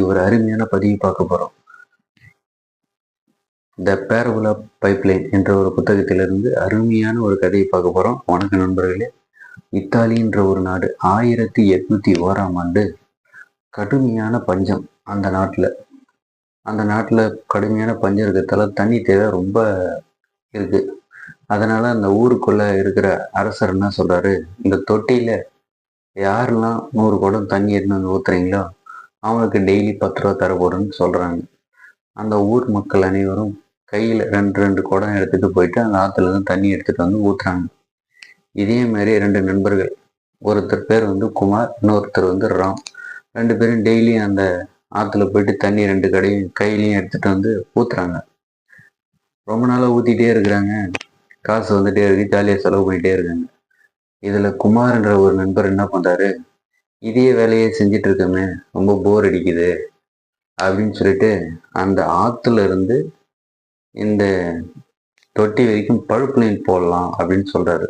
ஒரு அருமையான பதிவு பார்க்க போறோம். த பேரபுல் ஆஃப் பைப்லைன் என்ற ஒரு புத்தகத்திலிருந்து அருமையான ஒரு கதையை பார்க்க போறோம். வணக்கம் நண்பர்களே. இத்தாலி என்ற ஒரு நாடு 1801 கடுமையான பஞ்சம். அந்த நாட்டுல கடுமையான பஞ்சம் இருக்கிறதால தண்ணி தேவை ரொம்ப இருக்கு. அதனால அந்த ஊருக்குள்ள இருக்கிற அரசர் என்ன சொல்றாரு, இந்த தொட்டியில யாரெல்லாம் 100 குடம் தண்ணி எடுத்து வந்து ஊத்துறீங்களோ அவங்களுக்கு டெய்லி 10 ரூபா தரப்போடுன்னு சொல்றாங்க. அந்த ஊர் மக்கள் அனைவரும் கையில் ரெண்டு ரெண்டு குடம் எடுத்துட்டு போயிட்டு அந்த ஆற்றுல இருந்து தண்ணி எடுத்துட்டு வந்து ஊத்துறாங்க. இதே மாதிரி 2 நண்பர்கள், ஒருத்தர் பேர் வந்து குமார், இன்னொருத்தர் வந்து ராம், 2 பேரும் டெய்லி அந்த ஆற்றுல போயிட்டு தண்ணி 2 கையிலையும் எடுத்துட்டு வந்து ஊத்துறாங்க. ரொம்ப நாளாக ஊற்றிட்டே இருக்கிறாங்க. காசு வந்துட்டே இருக்கு, ஜாலியாக செலவு பண்ணிகிட்டே இருக்காங்க. இதில் குமார்ன்ற ஒரு நண்பர் என்ன பண்ணுறாரு, இதே வேலையை செஞ்சிட்டு இருக்கோமே, ரொம்ப போர் அடிக்குது அப்படின்னு சொல்லிட்டு அந்த ஆற்றுல இருந்து இந்த தொட்டி வரைக்கும் பழுப்பு லைன் போடலாம் அப்படின்னு சொல்றாரு.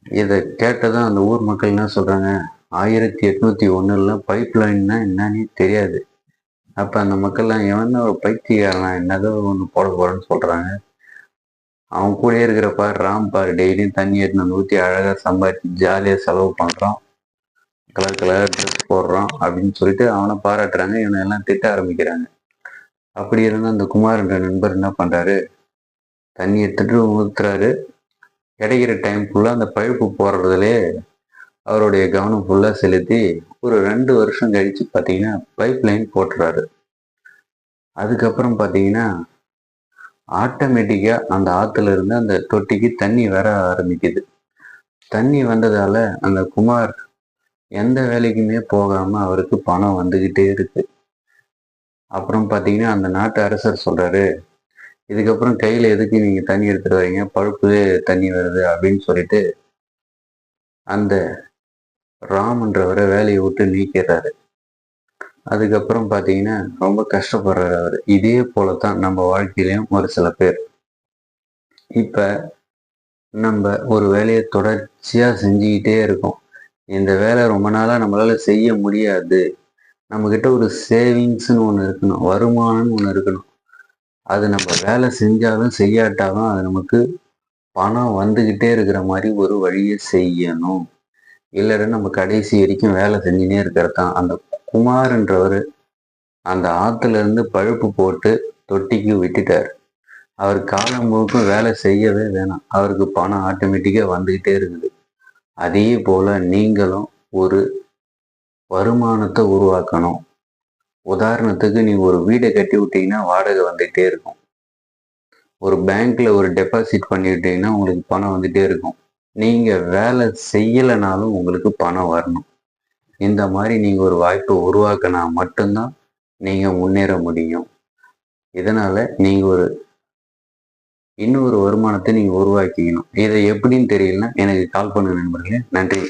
இதை கேட்டதான் அந்த ஊர் மக்கள் என்ன சொல்றாங்க, 1801 பைப் லைன்னா என்னன்னு தெரியாது. அப்ப அந்த மக்கள்லாம் எவன் ஒரு பைத்தியக்காரன் என்னதோ ஒன்று போட போறேன்னு சொல்றாங்க. அவன் கூட இருக்கிற பாரு ராம் பாரு, டெய்லியும் தண்ணி எடுத்து ஊற்றி அழகா சம்பாதிச்சு ஜாலியா செலவு பண்றான், கலர் கலர் ட்ரெஸ் போடுறான் அப்படின்னு சொல்லிட்டு அவனை பாராட்டுறாங்க. இவனை எல்லாம் திட்ட ஆரம்பிக்கிறாங்க. அப்படி இருந்தா அந்த குமார் என்ற நண்பர் என்ன பண்றாரு, தண்ணி எடுத்துட்டு ஊத்துறாரு. கிடைக்கிற டைம் ஃபுல்லாக அந்த பழுப்பு போடுறதுலே அவருடைய கவனம் ஃபுல்லாக செலுத்தி ஒரு 2 வருஷம் கழிச்சு பார்த்தீங்கன்னா பைப் லைன் போட்டுறாரு. அதுக்கப்புறம் பார்த்தீங்கன்னா ஆட்டோமேட்டிக்காக அந்த ஆற்றுல இருந்து அந்த தொட்டிக்கு தண்ணி வர ஆரம்பிக்குது. தண்ணி வந்ததால அந்த குமார் எந்த வேலைக்குமே போகாமல் அவருக்கு பணம் வந்துக்கிட்டே இருக்கு. அப்புறம் பார்த்தீங்கன்னா அந்த நாட்டு அரசர் சொல்கிறாரு, இதுக்கப்புறம் கையில் எதுக்கு நீங்கள் தண்ணி எடுத்துகிட்டு வரீங்க, பழுப்பு தண்ணி வருது அப்படின்னு சொல்லிட்டு அந்த ராம்ன்றவரை வேலையை விட்டு நீக்கிறாரு. அதுக்கப்புறம் பார்த்தீங்கன்னா ரொம்ப கஷ்டப்படுறாரு அவர். இதே போலத்தான் நம்ம வாழ்க்கையிலையும் ஒரு சில பேர். இப்போ நம்ம ஒரு வேலையை தொடர்ச்சியாக செஞ்சுக்கிட்டே இருக்கோம். இந்த வேலை ரொம்ப நாளாக நம்மளால செய்ய முடியாது. நம்மக்கிட்ட ஒரு சேவிங்ஸ்னு ஒன்று இருக்கணும், வருமானம்னு ஒன்று இருக்கணும். அது நம்ம வேலை செஞ்சாலும் செய்யாட்டாலும் அது நமக்கு பணம் வந்துக்கிட்டே இருக்கிற மாதிரி ஒரு வழியை செய்யணும். இல்லைன்னா நம்ம கடைசி வரைக்கும் வேலை செஞ்சுனே இருக்கிறது தான். அந்த குமார்ன்றவர் அந்த ஆற்றுல இருந்து பழுப்பு போட்டு தொட்டிக்கு விட்டுட்டார். அவர் காலம் முழுக்க வேலை செய்யவே வேணாம், அவருக்கு பணம் ஆட்டோமேட்டிக்காக வந்துக்கிட்டே இருக்குது. அதே போல் நீங்களும் ஒரு வருமானத்தை உருவாக்கணும். உதாரணத்துக்கு நீங்கள் ஒரு வீடை கட்டி விட்டீங்கன்னா வாடகை வந்துகிட்டே இருக்கும். ஒரு பேங்க்ல ஒரு டெபாசிட் பண்ணிவிட்டீங்கன்னா உங்களுக்கு பணம் வந்துகிட்டே இருக்கும். நீங்கள் வேலை செய்யலைனாலும் உங்களுக்கு பணம் வரணும். இந்த மாதிரி நீங்கள் ஒரு வாய்ப்பை உருவாக்கினா மட்டும்தான் நீங்கள் முன்னேற முடியும். இதனால் நீங்கள் இன்னொரு வருமானத்தை நீங்கள் உருவாக்கிக்கணும். இதை எப்படின்னு தெரியலன்னா எனக்கு கால் பண்ணுங்க நண்பர்களே. நன்றி.